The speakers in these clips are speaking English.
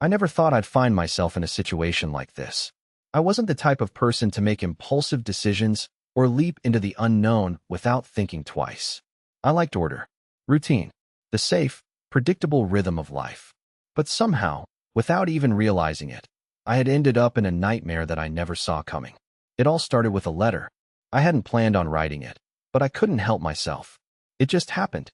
I never thought I'd find myself in a situation like this. I wasn't the type of person to make impulsive decisions or leap into the unknown without thinking twice. I liked order, routine, the safe, predictable rhythm of life. But somehow, without even realizing it, I had ended up in a nightmare that I never saw coming. It all started with a letter. I hadn't planned on writing it, but I couldn't help myself. It just happened.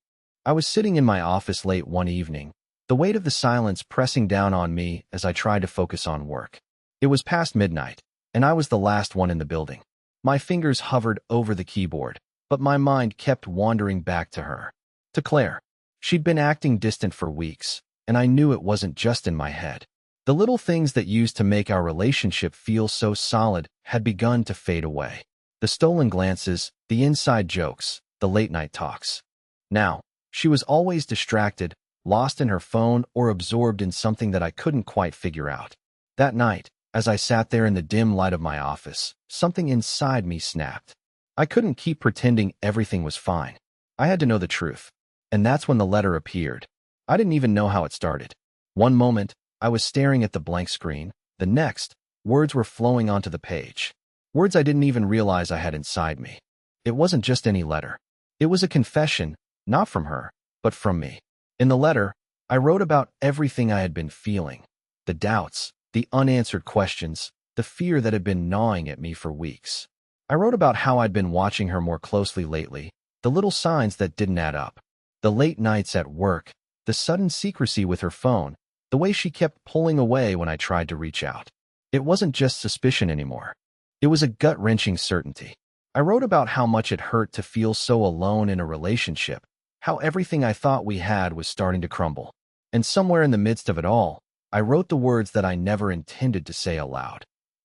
I was sitting in my office late one evening, the weight of the silence pressing down on me as I tried to focus on work. It was past midnight, and I was the last one in the building. My fingers hovered over the keyboard, but my mind kept wandering back to her. To Claire. She'd been acting distant for weeks, and I knew it wasn't just in my head. The little things that used to make our relationship feel so solid had begun to fade away. The stolen glances, the inside jokes, the late-night talks. Now, she was always distracted, lost in her phone, or absorbed in something that I couldn't quite figure out. That night, as I sat there in the dim light of my office, something inside me snapped. I couldn't keep pretending everything was fine. I had to know the truth. And that's when the letter appeared. I didn't even know how it started. One moment, I was staring at the blank screen. The next, words were flowing onto the page. Words I didn't even realize I had inside me. It wasn't just any letter. It was a confession, not from her, but from me. In the letter, I wrote about everything I had been feeling. The doubts, the unanswered questions, the fear that had been gnawing at me for weeks. I wrote about how I'd been watching her more closely lately, the little signs that didn't add up. The late nights at work, the sudden secrecy with her phone, the way she kept pulling away when I tried to reach out. It wasn't just suspicion anymore. It was a gut-wrenching certainty. I wrote about how much it hurt to feel so alone in a relationship, how everything I thought we had was starting to crumble. And somewhere in the midst of it all, I wrote the words that I never intended to say aloud.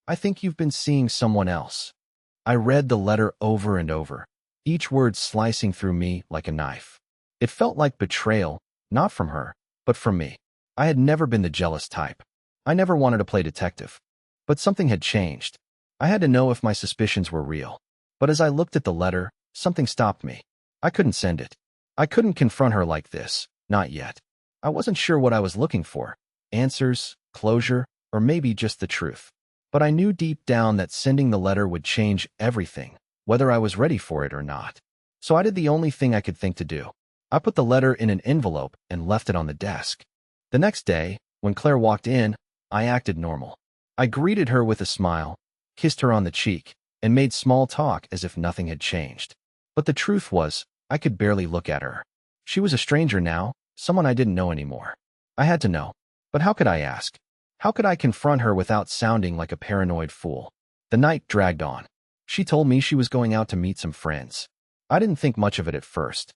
I think you've been seeing someone else. I read the letter over and over, each word slicing through me like a knife. It felt like betrayal, not from her, but from me. I had never been the jealous type. I never wanted to play detective. But something had changed. I had to know if my suspicions were real. But as I looked at the letter, something stopped me. I couldn't send it. I couldn't confront her like this, not yet. I wasn't sure what I was looking for. Answers, closure, or maybe just the truth. But I knew deep down that sending the letter would change everything, whether I was ready for it or not. So I did the only thing I could think to do. I put the letter in an envelope and left it on the desk. The next day, when Claire walked in, I acted normal. I greeted her with a smile, kissed her on the cheek, and made small talk as if nothing had changed. But the truth was, I could barely look at her. She was a stranger now, someone I didn't know anymore. I had to know. But how could I ask? How could I confront her without sounding like a paranoid fool? The night dragged on. She told me she was going out to meet some friends. I didn't think much of it at first.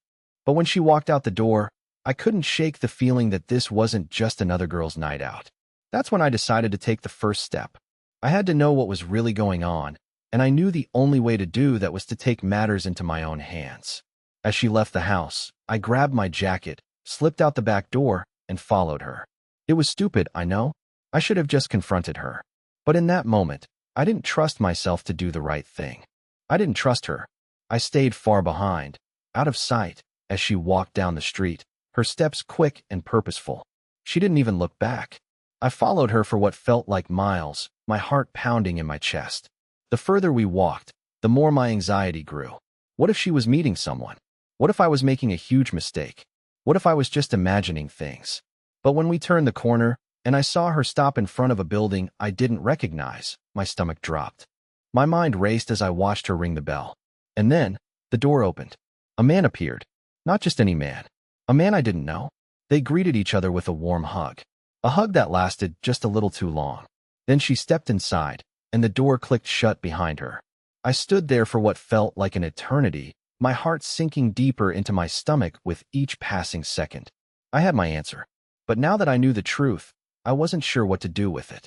But when she walked out the door, I couldn't shake the feeling that this wasn't just another girl's night out. That's when I decided to take the first step. I had to know what was really going on, and I knew the only way to do that was to take matters into my own hands. As she left the house, I grabbed my jacket, slipped out the back door, and followed her. It was stupid, I know. I should have just confronted her. But in that moment, I didn't trust myself to do the right thing. I didn't trust her. I stayed far behind, out of sight, as she walked down the street, her steps quick and purposeful. She didn't even look back. I followed her for what felt like miles, my heart pounding in my chest. The further we walked, the more my anxiety grew. What if she was meeting someone? What if I was making a huge mistake? What if I was just imagining things? But when we turned the corner, and I saw her stop in front of a building I didn't recognize, my stomach dropped. My mind raced as I watched her ring the bell. And then, the door opened. A man appeared. Not just any man. A man I didn't know. They greeted each other with a warm hug. A hug that lasted just a little too long. Then she stepped inside, and the door clicked shut behind her. I stood there for what felt like an eternity, my heart sinking deeper into my stomach with each passing second. I had my answer. But now that I knew the truth, I wasn't sure what to do with it.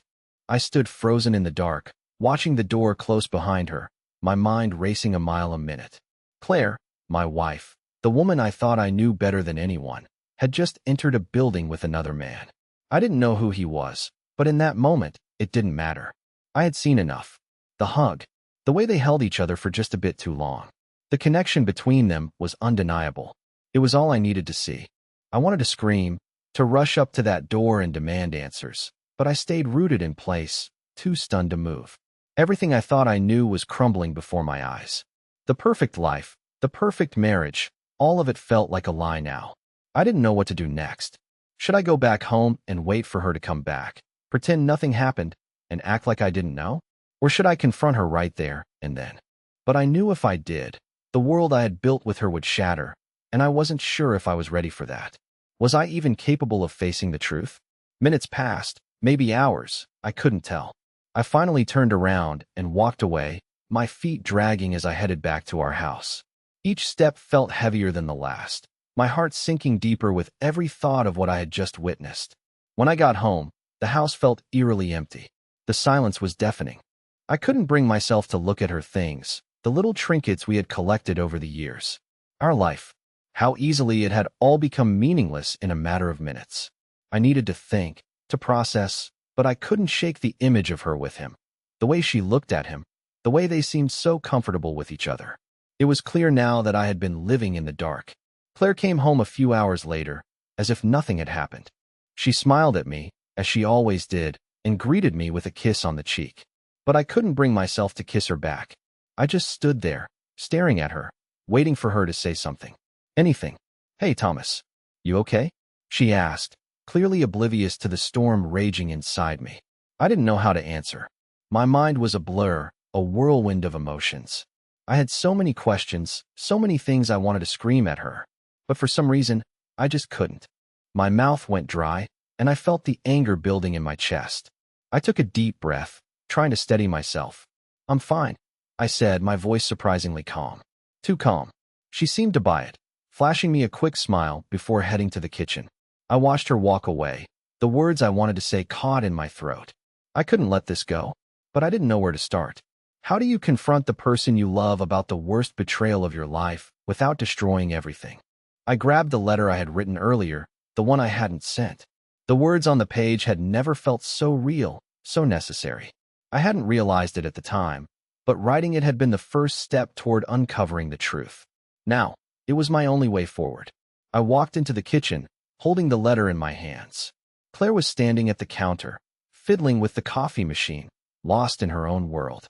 I stood frozen in the dark, watching the door close behind her, my mind racing a mile a minute. Claire, my wife, the woman I thought I knew better than anyone, had just entered a building with another man. I didn't know who he was, but in that moment, it didn't matter. I had seen enough. The hug, the way they held each other for just a bit too long. The connection between them was undeniable. It was all I needed to see. I wanted to scream, to rush up to that door and demand answers. but I stayed rooted in place, too stunned to move. Everything I thought I knew was crumbling before my eyes. The perfect life, the perfect marriage, all of it felt like a lie now. I didn't know what to do next. Should I go back home and wait for her to come back, pretend nothing happened, and act like I didn't know? Or should I confront her right there and then? But I knew if I did, the world I had built with her would shatter, and I wasn't sure if I was ready for that. Was I even capable of facing the truth? Minutes passed, maybe hours, I couldn't tell. I finally turned around and walked away, my feet dragging as I headed back to our house. Each step felt heavier than the last, my heart sinking deeper with every thought of what I had just witnessed. When I got home, the house felt eerily empty. The silence was deafening. I couldn't bring myself to look at her things, the little trinkets we had collected over the years. Our life. How easily it had all become meaningless in a matter of minutes. I needed to think, to process, but I couldn't shake the image of her with him. The way she looked at him, the way they seemed so comfortable with each other. It was clear now that I had been living in the dark. Claire came home a few hours later, as if nothing had happened. She smiled at me, as she always did, and greeted me with a kiss on the cheek. But I couldn't bring myself to kiss her back. I just stood there, staring at her, waiting for her to say something. Anything. "Hey, Thomas. You okay?" she asked, clearly oblivious to the storm raging inside me. I didn't know how to answer. My mind was a blur, a whirlwind of emotions. I had so many questions, so many things I wanted to scream at her. But for some reason, I just couldn't. My mouth went dry, and I felt the anger building in my chest. I took a deep breath, trying to steady myself. "I'm fine," I said, my voice surprisingly calm. Too calm. She seemed to buy it, flashing me a quick smile before heading to the kitchen. I watched her walk away, the words I wanted to say caught in my throat. I couldn't let this go, but I didn't know where to start. How do you confront the person you love about the worst betrayal of your life without destroying everything? I grabbed the letter I had written earlier, the one I hadn't sent. The words on the page had never felt so real, so necessary. I hadn't realized it at the time, but writing it had been the first step toward uncovering the truth. Now, it was my only way forward. I walked into the kitchen, holding the letter in my hands. Claire was standing at the counter, fiddling with the coffee machine, lost in her own world.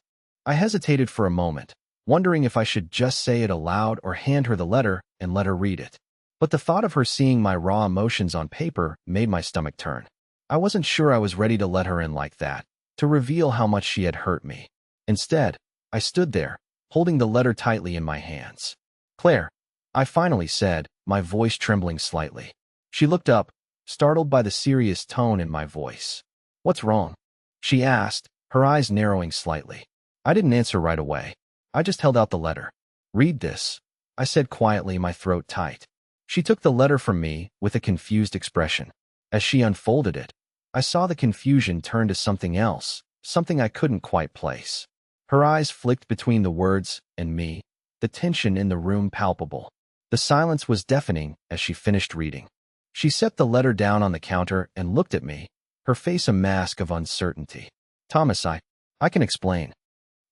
I hesitated for a moment, wondering if I should just say it aloud or hand her the letter and let her read it. But the thought of her seeing my raw emotions on paper made my stomach turn. I wasn't sure I was ready to let her in like that, to reveal how much she had hurt me. Instead, I stood there, holding the letter tightly in my hands. "Claire," I finally said, my voice trembling slightly. She looked up, startled by the serious tone in my voice. "What's wrong?" she asked, her eyes narrowing slightly. I didn't answer right away. I just held out the letter. "Read this," I said quietly, my throat tight. She took the letter from me with a confused expression. As she unfolded it, I saw the confusion turn to something else, something I couldn't quite place. Her eyes flicked between the words and me, the tension in the room palpable. The silence was deafening as she finished reading. She set the letter down on the counter and looked at me, her face a mask of uncertainty. "Thomas, I can explain."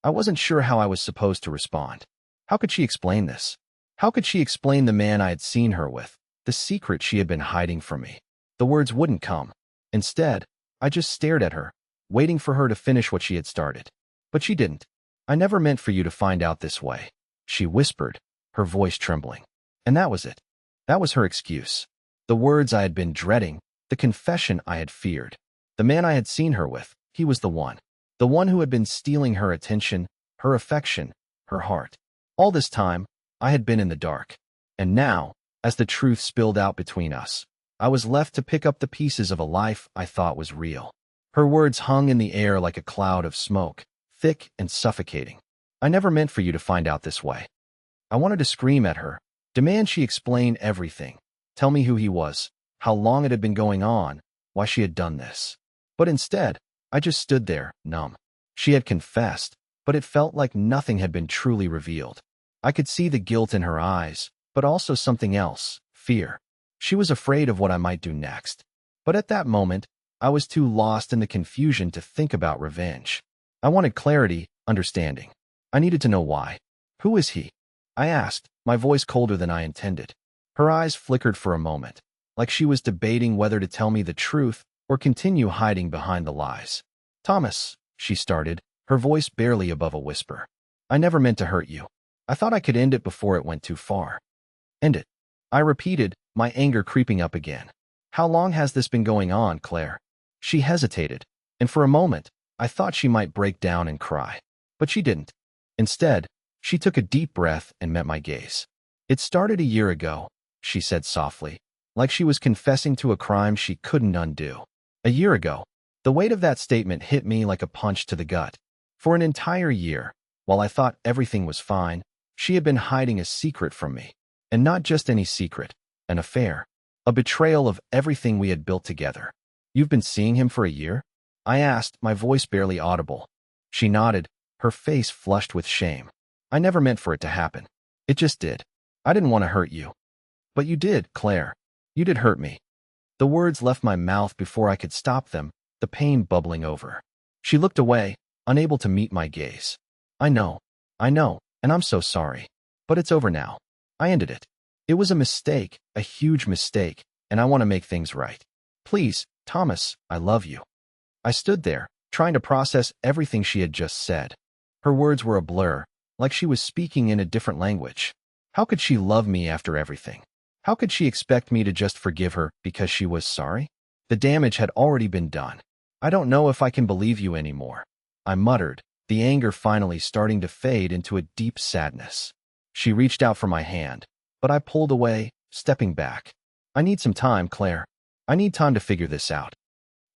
I wasn't sure how I was supposed to respond. How could she explain this? How could she explain the man I had seen her with, the secret she had been hiding from me? The words wouldn't come. Instead, I just stared at her, waiting for her to finish what she had started. But she didn't. "I never meant for you to find out this way," she whispered, her voice trembling. And that was it. That was her excuse. The words I had been dreading, the confession I had feared. The man I had seen her with, he was the one. The one who had been stealing her attention, her affection, her heart. All this time, I had been in the dark. And now, as the truth spilled out between us, I was left to pick up the pieces of a life I thought was real. Her words hung in the air like a cloud of smoke, thick and suffocating. "I never meant for you to find out this way." I wanted to scream at her, demand she explain everything, tell me who he was, how long it had been going on, why she had done this. But instead, I just stood there, numb. She had confessed, but it felt like nothing had been truly revealed. I could see the guilt in her eyes, but also something else, fear. She was afraid of what I might do next. But at that moment, I was too lost in the confusion to think about revenge. I wanted clarity, understanding. I needed to know why. "Who is he?" I asked, my voice colder than I intended. Her eyes flickered for a moment, like she was debating whether to tell me the truth or continue hiding behind the lies? Thomas, she started, her voice barely above a whisper. I never meant to hurt you. I thought I could end it before it went too far. End it, I repeated, my anger creeping up again. How long has this been going on, Claire? She hesitated, and for a moment, I thought she might break down and cry. But she didn't. Instead, she took a deep breath and met my gaze. It started a year ago, she said softly, like she was confessing to a crime she couldn't undo. A year ago. The weight of that statement hit me like a punch to the gut. For an entire year, while I thought everything was fine, she had been hiding a secret from me. And not just any secret, an affair. A betrayal of everything we had built together. You've been seeing him for a year? I asked, my voice barely audible. She nodded, her face flushed with shame. I never meant for it to happen. It just did. I didn't want to hurt you. But you did, Claire. You did hurt me. The words left my mouth before I could stop them, the pain bubbling over. She looked away, unable to meet my gaze. I know, and I'm so sorry. But it's over now. I ended it. It was a mistake, a huge mistake, and I want to make things right. Please, Thomas, I love you. I stood there, trying to process everything she had just said. Her words were a blur, like she was speaking in a different language. How could she love me after everything? How could she expect me to just forgive her because she was sorry? The damage had already been done. I don't know if I can believe you anymore. I muttered, the anger finally starting to fade into a deep sadness. She reached out for my hand, but I pulled away, stepping back. I need some time, Claire. I need time to figure this out.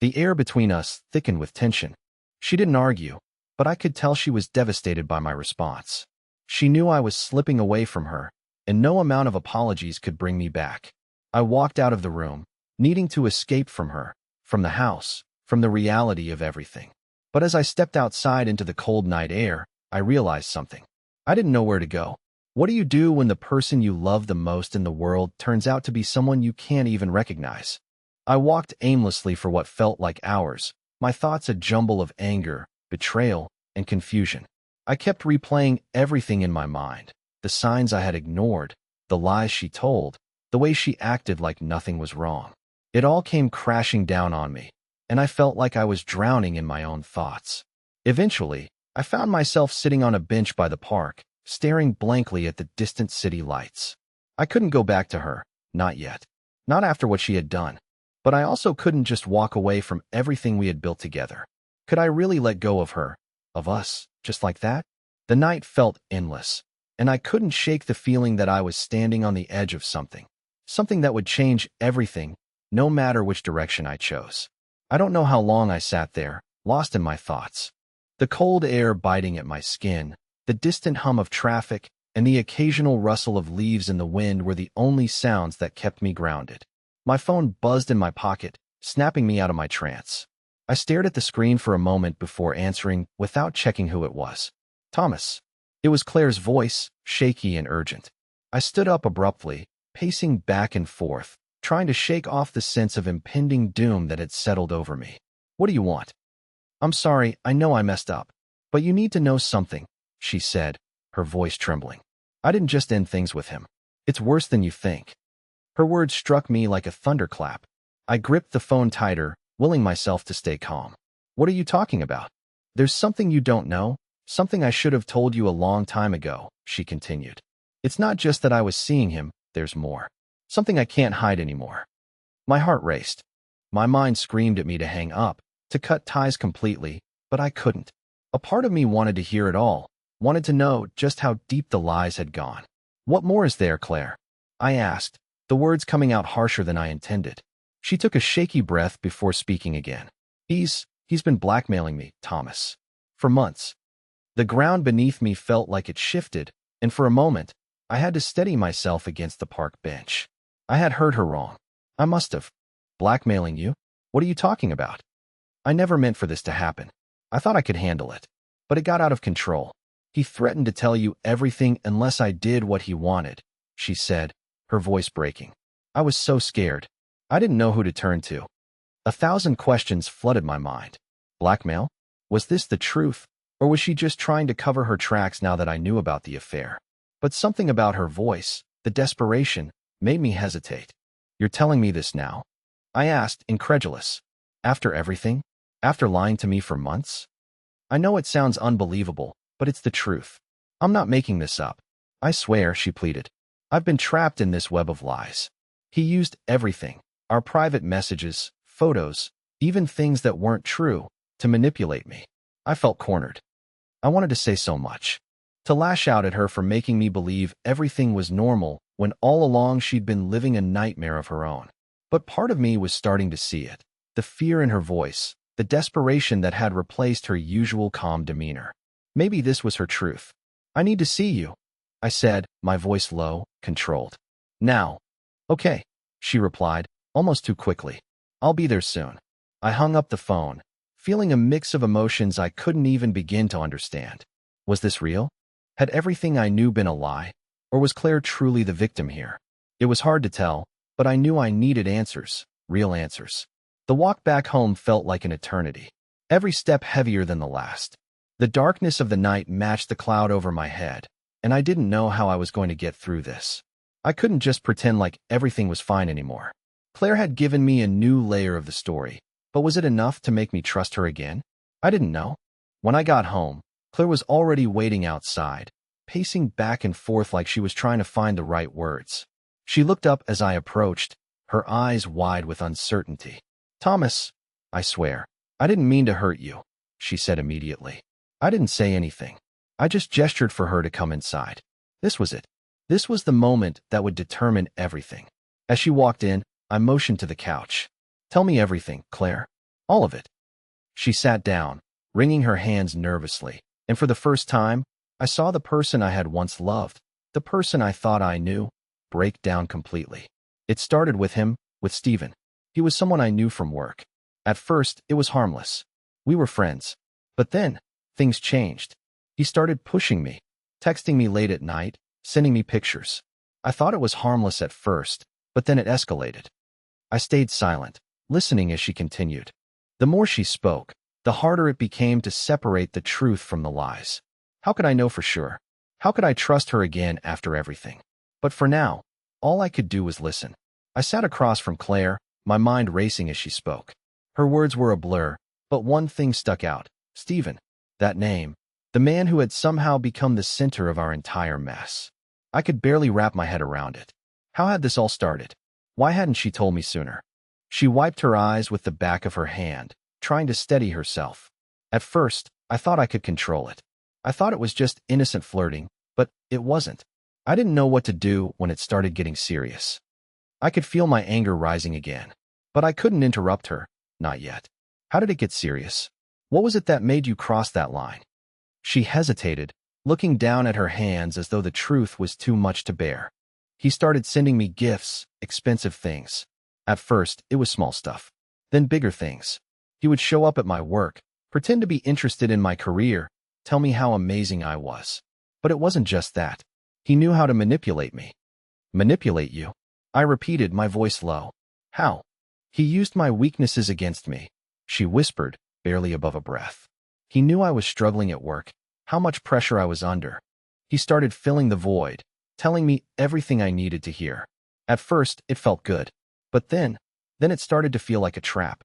The air between us thickened with tension. She didn't argue, but I could tell she was devastated by my response. She knew I was slipping away from her, and no amount of apologies could bring me back. I walked out of the room, needing to escape from her, from the house, from the reality of everything. But as I stepped outside into the cold night air, I realized something. I didn't know where to go. What do you do when the person you love the most in the world turns out to be someone you can't even recognize? I walked aimlessly for what felt like hours, my thoughts a jumble of anger, betrayal, and confusion. I kept replaying everything in my mind, the signs I had ignored, the lies she told, the way she acted like nothing was wrong. It all came crashing down on me, and I felt like I was drowning in my own thoughts. Eventually, I found myself sitting on a bench by the park, staring blankly at the distant city lights. I couldn't go back to her, not yet. Not after what she had done. But I also couldn't just walk away from everything we had built together. Could I really let go of her, of us, just like that? The night felt endless, and I couldn't shake the feeling that I was standing on the edge of something. Something that would change everything, no matter which direction I chose. I don't know how long I sat there, lost in my thoughts. The cold air biting at my skin, the distant hum of traffic, and the occasional rustle of leaves in the wind were the only sounds that kept me grounded. My phone buzzed in my pocket, snapping me out of my trance. I stared at the screen for a moment before answering without checking who it was. Thomas. It was Claire's voice, shaky and urgent. I stood up abruptly, pacing back and forth, trying to shake off the sense of impending doom that had settled over me. What do you want? I'm sorry, I know I messed up. But you need to know something, she said, her voice trembling. I didn't just end things with him. It's worse than you think. Her words struck me like a thunderclap. I gripped the phone tighter, willing myself to stay calm. What are you talking about? There's something you don't know, something I should have told you a long time ago, she continued. It's not just that I was seeing him, there's more. Something I can't hide anymore. My heart raced. My mind screamed at me to hang up, to cut ties completely, but I couldn't. A part of me wanted to hear it all, wanted to know just how deep the lies had gone. What more is there, Claire? I asked, the words coming out harsher than I intended. She took a shaky breath before speaking again. He's been blackmailing me, Thomas. For months. The ground beneath me felt like it shifted, and for a moment, I had to steady myself against the park bench. I had heard her wrong. I must have. Blackmailing you? What are you talking about? I never meant for this to happen. I thought I could handle it. But it got out of control. He threatened to tell you everything unless I did what he wanted, she said, her voice breaking. I was so scared. I didn't know who to turn to. 1,000 questions flooded my mind. Blackmail? Was this the truth, or was she just trying to cover her tracks now that I knew about the affair? But something about her voice, the desperation, made me hesitate. You're telling me this now? I asked, incredulous. After everything? After lying to me for months? I know it sounds unbelievable, but it's the truth. I'm not making this up. I swear, she pleaded. I've been trapped in this web of lies. He used everything, our private messages, photos, even things that weren't true, to manipulate me. I felt cornered. I wanted to say so much. To lash out at her for making me believe everything was normal when all along she'd been living a nightmare of her own. But part of me was starting to see it. The fear in her voice, the desperation that had replaced her usual calm demeanor. Maybe this was her truth. I need to see you, I said, my voice low, controlled. Now. Okay, she replied, almost too quickly. I'll be there soon. I hung up the phone, feeling a mix of emotions I couldn't even begin to understand. Was this real? Had everything I knew been a lie? Or was Claire truly the victim here? It was hard to tell, but I knew I needed answers, real answers. The walk back home felt like an eternity, every step heavier than the last. The darkness of the night matched the cloud over my head, and I didn't know how I was going to get through this. I couldn't just pretend like everything was fine anymore. Claire had given me a new layer of the story, but was it enough to make me trust her again? I didn't know. When I got home, Claire was already waiting outside, pacing back and forth like she was trying to find the right words. She looked up as I approached, her eyes wide with uncertainty. Thomas, I swear, I didn't mean to hurt you, she said immediately. I didn't say anything. I just gestured for her to come inside. This was it. This was the moment that would determine everything. As she walked in, I motioned to the couch. Tell me everything, Claire. All of it. She sat down, wringing her hands nervously, and for the first time, I saw the person I had once loved, the person I thought I knew, break down completely. It started with him, with Stephen. He was someone I knew from work. At first, it was harmless. We were friends. But then, things changed. He started pushing me, texting me late at night, sending me pictures. I thought it was harmless at first, but then it escalated. I stayed silent, listening as she continued. The more she spoke, the harder it became to separate the truth from the lies. How could I know for sure? How could I trust her again after everything? But for now, all I could do was listen. I sat across from Claire, my mind racing as she spoke. Her words were a blur, but one thing stuck out. Stephen. That name. The man who had somehow become the center of our entire mess. I could barely wrap my head around it. How had this all started? Why hadn't she told me sooner? She wiped her eyes with the back of her hand, trying to steady herself. At first, I thought I could control it. I thought it was just innocent flirting, but it wasn't. I didn't know what to do when it started getting serious. I could feel my anger rising again, but I couldn't interrupt her, not yet. How did it get serious? What was it that made you cross that line? She hesitated, looking down at her hands as though the truth was too much to bear. He started sending me gifts, expensive things. At first, it was small stuff. Then bigger things. He would show up at my work, pretend to be interested in my career, tell me how amazing I was. But it wasn't just that. He knew how to manipulate me. Manipulate you? I repeated, my voice low. How? He used my weaknesses against me, she whispered, barely above a breath. He knew I was struggling at work, how much pressure I was under. He started filling the void, telling me everything I needed to hear. At first, it felt good. But then it started to feel like a trap.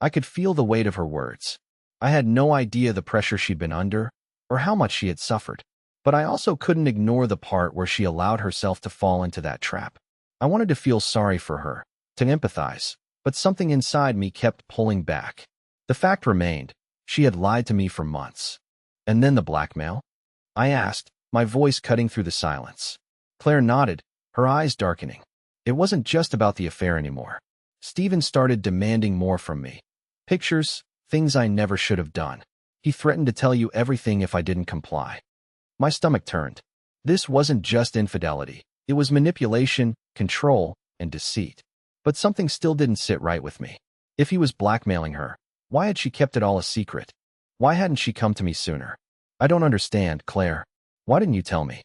I could feel the weight of her words. I had no idea the pressure she'd been under, or how much she had suffered. But I also couldn't ignore the part where she allowed herself to fall into that trap. I wanted to feel sorry for her, to empathize, but something inside me kept pulling back. The fact remained, she had lied to me for months. And then the blackmail? I asked, my voice cutting through the silence. Claire nodded, her eyes darkening. It wasn't just about the affair anymore. Stephen started demanding more from me. Pictures, things I never should have done. He threatened to tell you everything if I didn't comply. My stomach turned. This wasn't just infidelity. It was manipulation, control, and deceit. But something still didn't sit right with me. If he was blackmailing her, why had she kept it all a secret? Why hadn't she come to me sooner? I don't understand, Claire. Why didn't you tell me?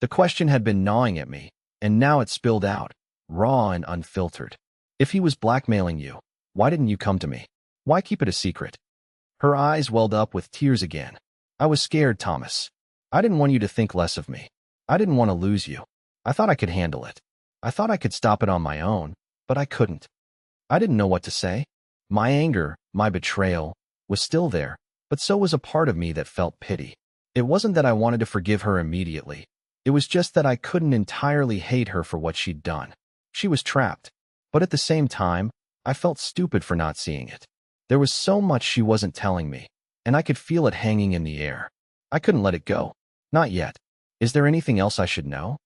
The question had been gnawing at me, and now it spilled out, raw and unfiltered. If he was blackmailing you, why didn't you come to me? Why keep it a secret? Her eyes welled up with tears again. I was scared, Thomas. I didn't want you to think less of me. I didn't want to lose you. I thought I could handle it. I thought I could stop it on my own, but I couldn't. I didn't know what to say. My anger, my betrayal, was still there, but so was a part of me that felt pity. It wasn't that I wanted to forgive her immediately. It was just that I couldn't entirely hate her for what she'd done. She was trapped, but at the same time, I felt stupid for not seeing it. There was so much she wasn't telling me, and I could feel it hanging in the air. I couldn't let it go. Not yet. Is there anything else I should know?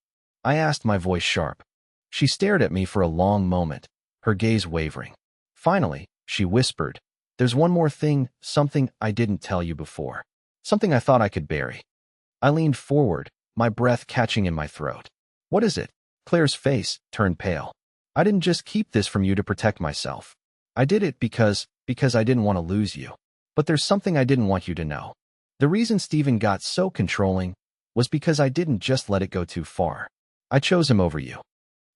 I asked, my voice sharp. She stared at me for a long moment, her gaze wavering. Finally, she whispered, "There's one more thing, something I didn't tell you before. Something I thought I could bury." I leaned forward, my breath catching in my throat. "What is it?" Claire's face turned pale. "I didn't just keep this from you to protect myself. I did it because I didn't want to lose you. But there's something I didn't want you to know. The reason Stephen got so controlling was because I didn't just let it go too far. I chose him over you."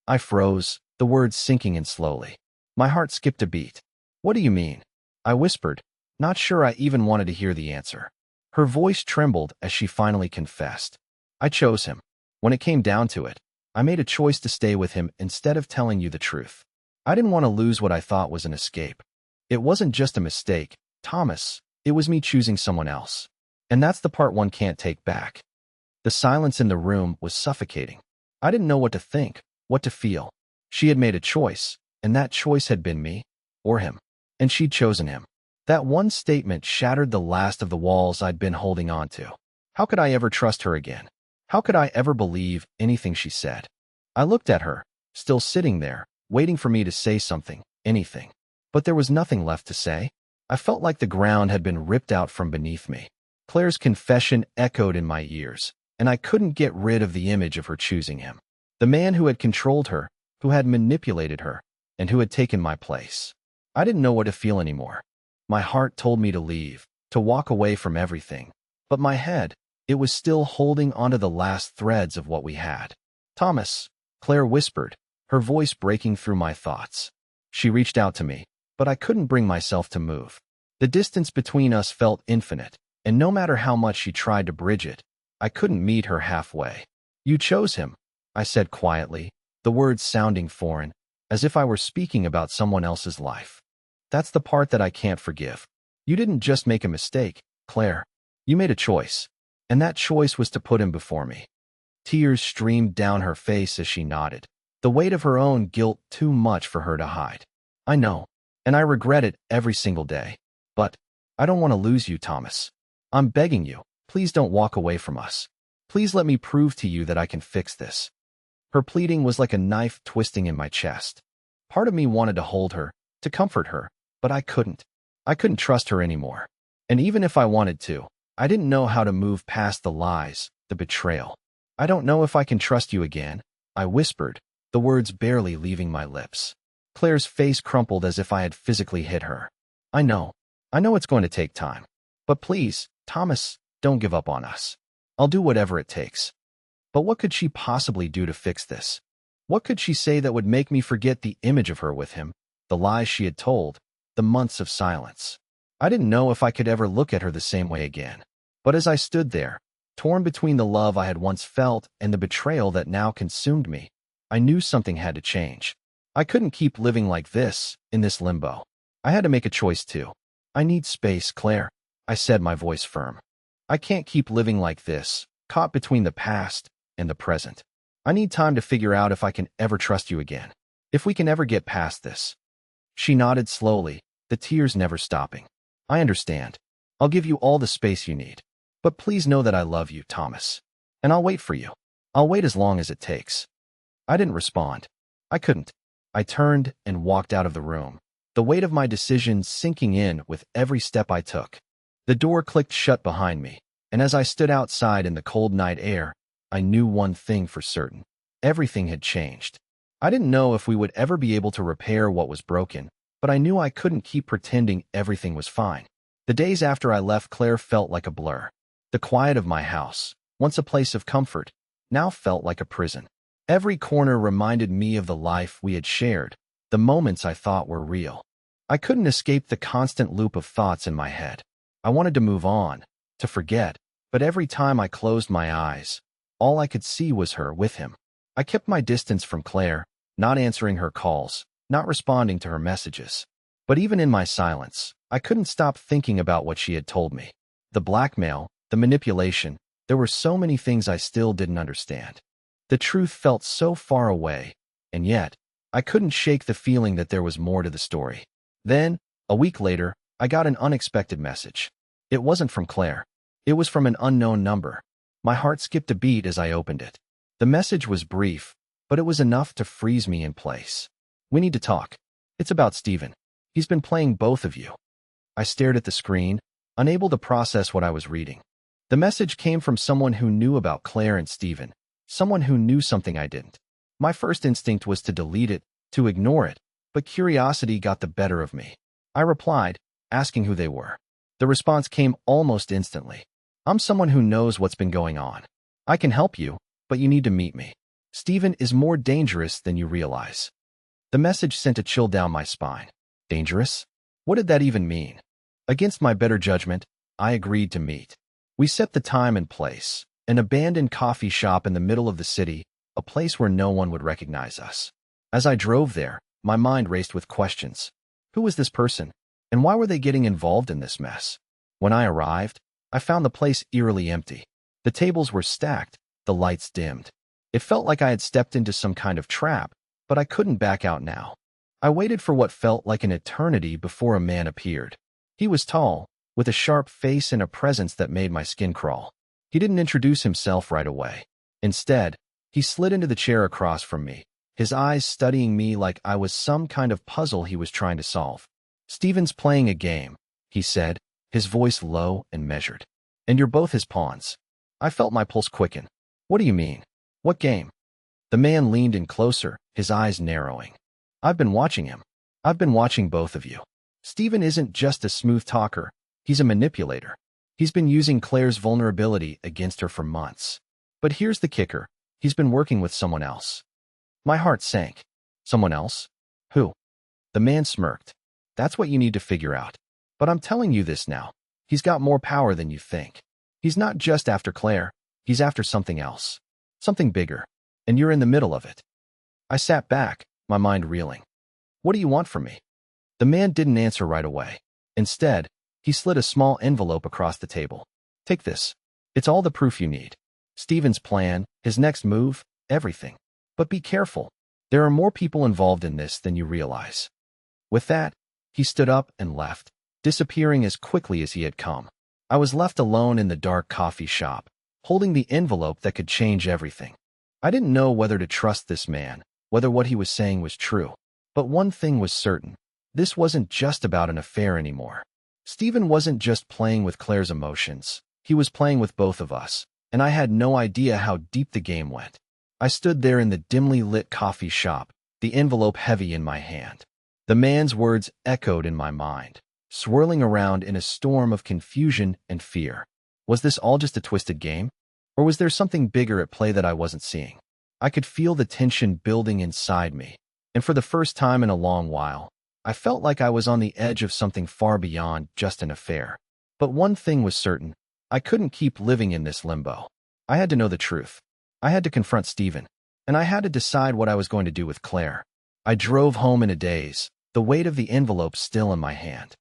I froze, the words sinking in slowly. My heart skipped a beat. "What do you mean?" I whispered, not sure I even wanted to hear the answer. Her voice trembled as she finally confessed. "I chose him. When it came down to it, I made a choice to stay with him instead of telling you the truth. I didn't want to lose what I thought was an escape. It wasn't just a mistake, Thomas. It was me choosing someone else. And that's the part one can't take back." The silence in the room was suffocating. I didn't know what to think, what to feel. She had made a choice, and that choice had been me, or him. And she'd chosen him. That one statement shattered the last of the walls I'd been holding on to. How could I ever trust her again? How could I ever believe anything she said? I looked at her, still sitting there, waiting for me to say something, anything. But there was nothing left to say. I felt like the ground had been ripped out from beneath me. Claire's confession echoed in my ears, and I couldn't get rid of the image of her choosing him. The man who had controlled her, who had manipulated her, and who had taken my place. I didn't know what to feel anymore. My heart told me to leave, to walk away from everything. But my head, it was still holding onto the last threads of what we had. "Thomas," Claire whispered, her voice breaking through my thoughts. She reached out to me, but I couldn't bring myself to move. The distance between us felt infinite, and no matter how much she tried to bridge it, I couldn't meet her halfway. "You chose him," I said quietly, the words sounding foreign, as if I were speaking about someone else's life. "That's the part that I can't forgive. You didn't just make a mistake, Claire. You made a choice, and that choice was to put him before me." Tears streamed down her face as she nodded, the weight of her own guilt too much for her to hide. "I know, and I regret it every single day. But I don't want to lose you, Thomas. I'm begging you, please don't walk away from us. Please let me prove to you that I can fix this." Her pleading was like a knife twisting in my chest. Part of me wanted to hold her, to comfort her, but I couldn't. I couldn't trust her anymore. And even if I wanted to, I didn't know how to move past the lies, the betrayal. "I don't know if I can trust you again," I whispered, the words barely leaving my lips. Claire's face crumpled as if I had physically hit her. I know it's going to take time. But please, Thomas, don't give up on us. I'll do whatever it takes." But what could she possibly do to fix this? What could she say that would make me forget the image of her with him, the lies she had told, the months of silence? I didn't know if I could ever look at her the same way again. But as I stood there, torn between the love I had once felt and the betrayal that now consumed me, I knew something had to change. I couldn't keep living like this, in this limbo. I had to make a choice too. "I need space, Claire," I said, my voice firm. "I can't keep living like this, caught between the past and the present. I need time to figure out if I can ever trust you again, if we can ever get past this." She nodded slowly, the tears never stopping. "I understand. I'll give you all the space you need. But please know that I love you, Thomas. And I'll wait for you. I'll wait as long as it takes." I didn't respond. I couldn't. I turned and walked out of the room, the weight of my decision sinking in with every step I took. The door clicked shut behind me, and as I stood outside in the cold night air, I knew one thing for certain. Everything had changed. I didn't know if we would ever be able to repair what was broken, but I knew I couldn't keep pretending everything was fine. The days after I left Claire felt like a blur. The quiet of my house, once a place of comfort, now felt like a prison. Every corner reminded me of the life we had shared, the moments I thought were real. I couldn't escape the constant loop of thoughts in my head. I wanted to move on, to forget, but every time I closed my eyes, all I could see was her with him. I kept my distance from Claire, not answering her calls, not responding to her messages. But even in my silence, I couldn't stop thinking about what she had told me. The blackmail, the manipulation, there were so many things I still didn't understand. The truth felt so far away, and yet, I couldn't shake the feeling that there was more to the story. Then, a week later, I got an unexpected message. It wasn't from Claire. It was from an unknown number. My heart skipped a beat as I opened it. The message was brief, but it was enough to freeze me in place. "We need to talk. It's about Steven. He's been playing both of you." I stared at the screen, unable to process what I was reading. The message came from someone who knew about Claire and Steven, someone who knew something I didn't. My first instinct was to delete it, to ignore it, but curiosity got the better of me. I replied, asking who they were. The response came almost instantly. "I'm someone who knows what's been going on. I can help you, but you need to meet me. Steven is more dangerous than you realize." The message sent a chill down my spine. Dangerous? What did that even mean? Against my better judgment, I agreed to meet. We set the time and place, an abandoned coffee shop in the middle of the city, a place where no one would recognize us. As I drove there, my mind raced with questions. Who was this person, and why were they getting involved in this mess? When I arrived, I found the place eerily empty. The tables were stacked, the lights dimmed. It felt like I had stepped into some kind of trap, but I couldn't back out now. I waited for what felt like an eternity before a man appeared. He was tall, with a sharp face and a presence that made my skin crawl. He didn't introduce himself right away. Instead, he slid into the chair across from me, his eyes studying me like I was some kind of puzzle he was trying to solve. "Steven's playing a game," he said, his voice low and measured. "And you're both his pawns." I felt my pulse quicken. "What do you mean? What game?" The man leaned in closer, his eyes narrowing. "I've been watching him. I've been watching both of you. Steven isn't just a smooth talker, he's a manipulator. He's been using Claire's vulnerability against her for months. But here's the kicker, he's been working with someone else." My heart sank. "Someone else? Who?" The man smirked. "That's what you need to figure out. But I'm telling you this now. He's got more power than you think. He's not just after Claire, he's after something else. Something bigger. And you're in the middle of it." I sat back, my mind reeling. "What do you want from me?" The man didn't answer right away. Instead, he slid a small envelope across the table. "Take this. It's all the proof you need. Steven's plan, his next move, everything. But be careful. There are more people involved in this than you realize." With that, he stood up and left, disappearing as quickly as he had come. I was left alone in the dark coffee shop, holding the envelope that could change everything. I didn't know whether to trust this man, whether what he was saying was true. But one thing was certain. This wasn't just about an affair anymore. Steven wasn't just playing with Claire's emotions. He was playing with both of us, and I had no idea how deep the game went. I stood there in the dimly lit coffee shop, the envelope heavy in my hand. The man's words echoed in my mind, swirling around in a storm of confusion and fear. Was this all just a twisted game? Or was there something bigger at play that I wasn't seeing? I could feel the tension building inside me, and for the first time in a long while, I felt like I was on the edge of something far beyond just an affair. But one thing was certain, I couldn't keep living in this limbo. I had to know the truth. I had to confront Steven, and I had to decide what I was going to do with Claire. I drove home in a daze, the weight of the envelope still in my hand.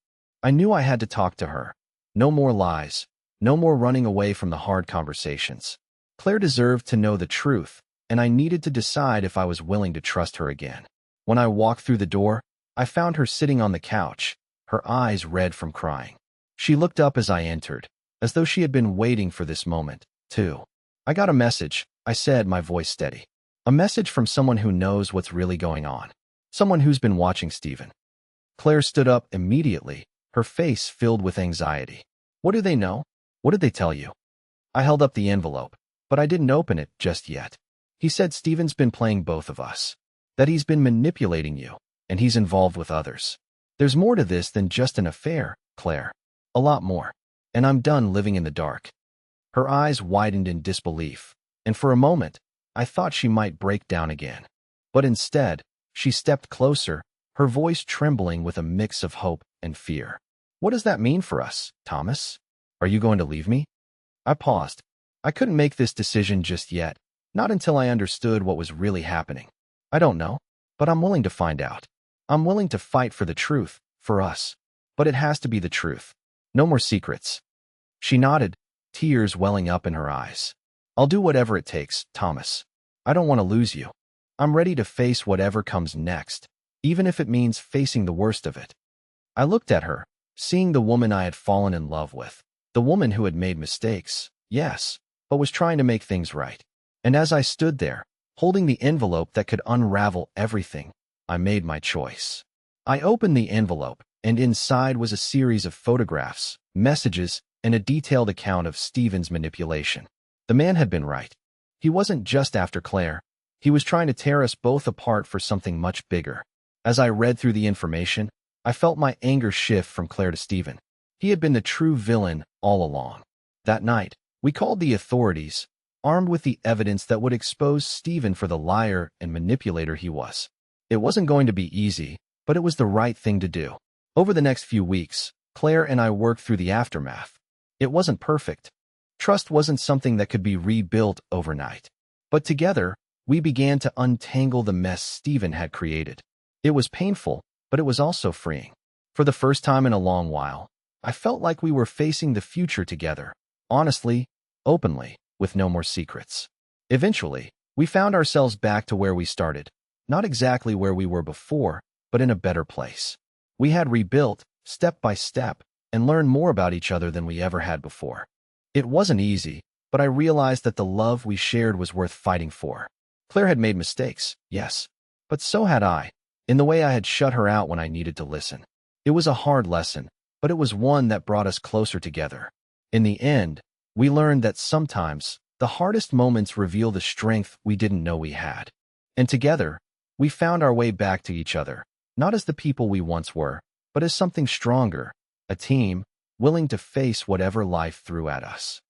I knew I had to talk to her. No more lies, no more running away from the hard conversations. Claire deserved to know the truth, and I needed to decide if I was willing to trust her again. When I walked through the door, I found her sitting on the couch, her eyes red from crying. She looked up as I entered, as though she had been waiting for this moment, too. "I got a message," I said, my voice steady. "A message from someone who knows what's really going on. Someone who's been watching Steven." Claire stood up immediately, her face filled with anxiety. "What do they know? What did they tell you?" I held up the envelope, but I didn't open it just yet. "He said Steven's been playing both of us. That he's been manipulating you, and he's involved with others. There's more to this than just an affair, Claire. A lot more. And I'm done living in the dark." Her eyes widened in disbelief, and for a moment, I thought she might break down again. But instead, she stepped closer, her voice trembling with a mix of hope and fear. "What does that mean for us, Thomas? Are you going to leave me?" I paused. I couldn't make this decision just yet, not until I understood what was really happening. "I don't know, but I'm willing to find out. I'm willing to fight for the truth, for us. But it has to be the truth. No more secrets. She nodded, tears welling up in her eyes. I'll do whatever it takes, Thomas. I don't want to lose you. I'm ready to face whatever comes next, even if it means facing the worst of it. I looked at her, seeing the woman I had fallen in love with. The woman who had made mistakes, yes, but was trying to make things right. And as I stood there, holding the envelope that could unravel everything, I made my choice. I opened the envelope, and inside was a series of photographs, messages, and a detailed account of Stephen's manipulation. The man had been right. He wasn't just after Claire. He was trying to tear us both apart for something much bigger. As I read through the information, I felt my anger shift from Claire to Stephen. He had been the true villain all along. That night, we called the authorities, armed with the evidence that would expose Stephen for the liar and manipulator he was. It wasn't going to be easy, but it was the right thing to do. Over the next few weeks, Claire and I worked through the aftermath. It wasn't perfect. Trust wasn't something that could be rebuilt overnight. But together, we began to untangle the mess Stephen had created. It was painful, but it was also freeing. For the first time in a long while, I felt like we were facing the future together, honestly, openly, with no more secrets. Eventually, we found ourselves back to where we started, not exactly where we were before, but in a better place. We had rebuilt, step by step, and learned more about each other than we ever had before. It wasn't easy, but I realized that the love we shared was worth fighting for. Claire had made mistakes, yes, but so had I, in the way I had shut her out when I needed to listen. It was a hard lesson, but it was one that brought us closer together. In the end, we learned that sometimes the hardest moments reveal the strength we didn't know we had. And together, we found our way back to each other, not as the people we once were, but as something stronger, a team willing to face whatever life threw at us.